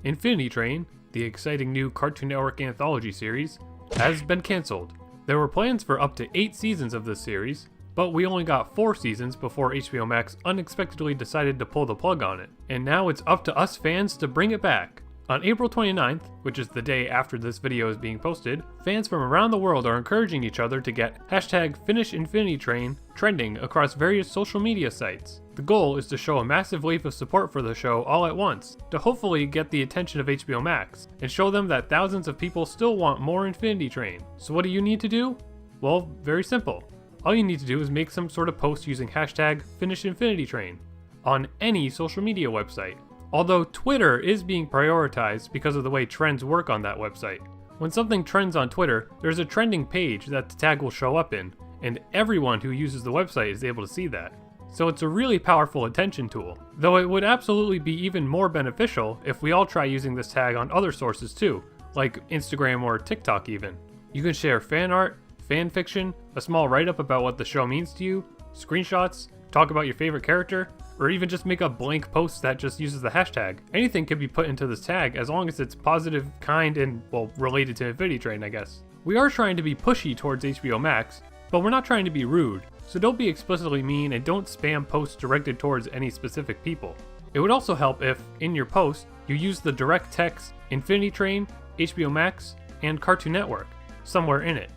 Infinity Train, the exciting new Cartoon Network anthology series, has been cancelled. There were plans for up to 8 seasons of this series, but we only got 4 seasons before HBO Max unexpectedly decided to pull the plug on it. And now it's up to us fans to bring it back. On April 29th, which is the day after this video is being posted, fans from around the world are encouraging each other to get #FinishInfinityTrain trending across various social media sites. The goal is to show a massive wave of support for the show all at once, to hopefully get the attention of HBO Max, and show them that thousands of people still want more Infinity Train. So what do you need to do? Well, very simple. All you need to do is make some sort of post using #FinishInfinityTrain on any social media website. Although Twitter is being prioritized because of the way trends work on that website. When something trends on Twitter, there's a trending page that the tag will show up in, and everyone who uses the website is able to see that. So it's a really powerful attention tool, though it would absolutely be even more beneficial if we all try using this tag on other sources too, like Instagram or TikTok even. You can share fan art, fan fiction, a small write-up about what the show means to you, screenshots, talk about your favorite character, or even just make a blank post that just uses the hashtag. Anything can be put into this tag as long as it's positive, kind, and, well, related to Infinity Train, I guess. We are trying to be pushy towards HBO Max, but we're not trying to be rude, so don't be explicitly mean and don't spam posts directed towards any specific people. It would also help if, in your post, you use the direct text Infinity Train, HBO Max, and Cartoon Network somewhere in it.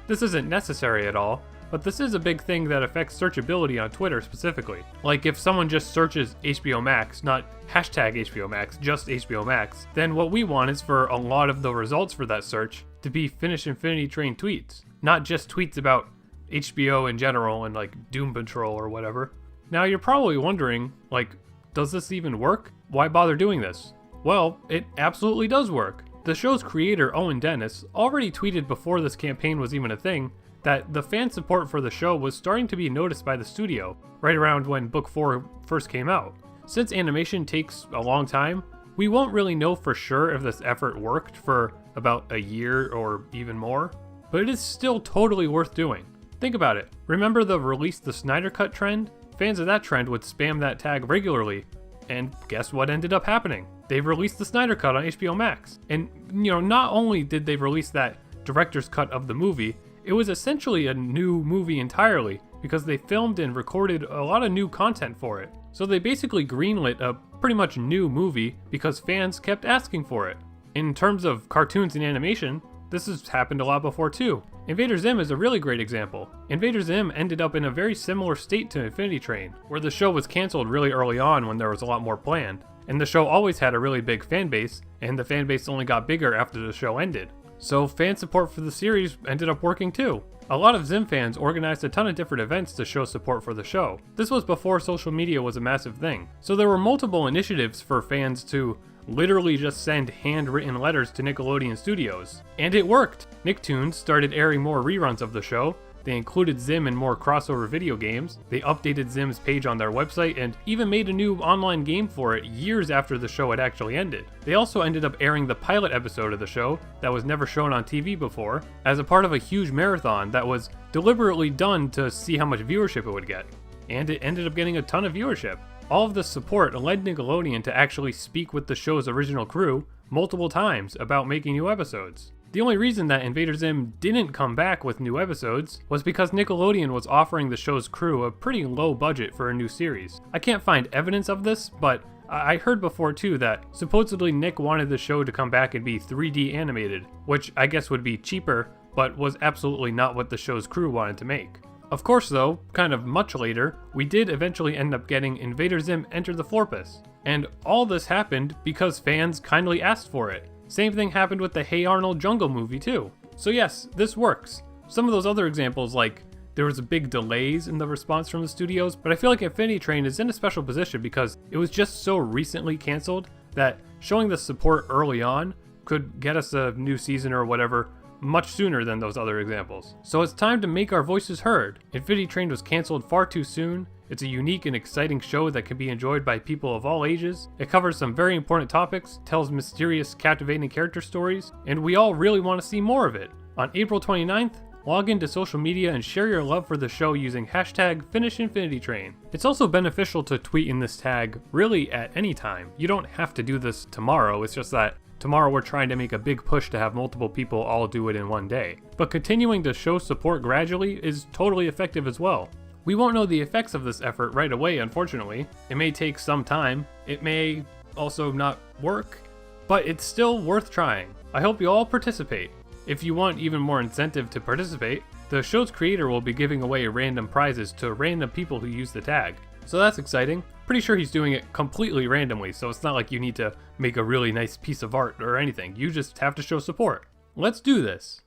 This isn't necessary at all, but this is a big thing that affects searchability on Twitter specifically. Like if someone just searches HBO Max, not #HBO Max, just HBO Max, then what we want is for a lot of the results for that search to be Finish Infinity Train tweets, not just tweets about HBO in general and like Doom Patrol or whatever. Now you're probably wondering, like, does this even work? Why bother doing this? Well, it absolutely does work. The show's creator, Owen Dennis, already tweeted before this campaign was even a thing that the fan support for the show was starting to be noticed by the studio, right around when Book 4 first came out. Since animation takes a long time, we won't really know for sure if this effort worked for about a year or even more, but it is still totally worth doing. Think about it. Remember the Release the Snyder Cut trend? Fans of that trend would spam that tag regularly, and guess what ended up happening? They released the Snyder Cut on HBO Max. And, not only did they release that director's cut of the movie, it was essentially a new movie entirely because they filmed and recorded a lot of new content for it. So they basically greenlit a pretty much new movie because fans kept asking for it. In terms of cartoons and animation, this has happened a lot before too. Invader Zim is a really great example. Invader Zim ended up in a very similar state to Infinity Train, where the show was cancelled really early on when there was a lot more planned. And the show always had a really big fan base, and the fan base only got bigger after the show ended. So fan support for the series ended up working too. A lot of Zim fans organized a ton of different events to show support for the show. This was before social media was a massive thing. So there were multiple initiatives for fans to literally just send handwritten letters to Nickelodeon Studios. And it worked! Nicktoons started airing more reruns of the show. They included Zim in more crossover video games, they updated Zim's page on their website, and even made a new online game for it years after the show had actually ended. They also ended up airing the pilot episode of the show that was never shown on TV before, as a part of a huge marathon that was deliberately done to see how much viewership it would get. And it ended up getting a ton of viewership. All of this support led Nickelodeon to actually speak with the show's original crew multiple times about making new episodes. The only reason that Invader Zim didn't come back with new episodes was because Nickelodeon was offering the show's crew a pretty low budget for a new series. I can't find evidence of this, but I heard before too that supposedly Nick wanted the show to come back and be 3D animated, which I guess would be cheaper, but was absolutely not what the show's crew wanted to make. Of course though, kind of much later, we did eventually end up getting Invader Zim Enter the Florpus. And all this happened because fans kindly asked for it. Same thing happened with the Hey Arnold Jungle movie too. So yes, this works. Some of those other examples, like there was big delays in the response from the studios, but I feel like Infinity Train is in a special position because it was just so recently canceled that showing the support early on could get us a new season or whatever much sooner than those other examples. So it's time to make our voices heard. Infinity Train was canceled far too soon. It's a unique and exciting show that can be enjoyed by people of all ages. It covers some very important topics, tells mysterious, captivating character stories, and we all really want to see more of it. On April 29th, Log into social media and share your love for the show using hashtag FinishInfinityTrain. It's also beneficial to tweet in this tag really at any time. You don't have to do this tomorrow, it's just that tomorrow we're trying to make a big push to have multiple people all do it in one day. But continuing to show support gradually is totally effective as well. We won't know the effects of this effort right away, unfortunately. It may take some time, it may also not work, but it's still worth trying. I hope you all participate. If you want even more incentive to participate, the show's creator will be giving away random prizes to random people who use the tag. So that's exciting. Pretty sure he's doing it completely randomly, so it's not like you need to make a really nice piece of art or anything. You just have to show support. Let's do this!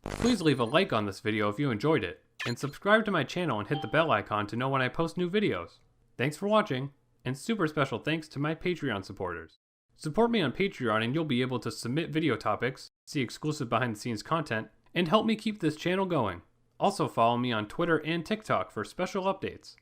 Please leave a like on this video if you enjoyed it, and subscribe to my channel and hit the bell icon to know when I post new videos. Thanks for watching, and super special thanks to my Patreon supporters. Support me on Patreon and you'll be able to submit video topics, see exclusive behind the scenes content, and help me keep this channel going. Also follow me on Twitter and TikTok for special updates.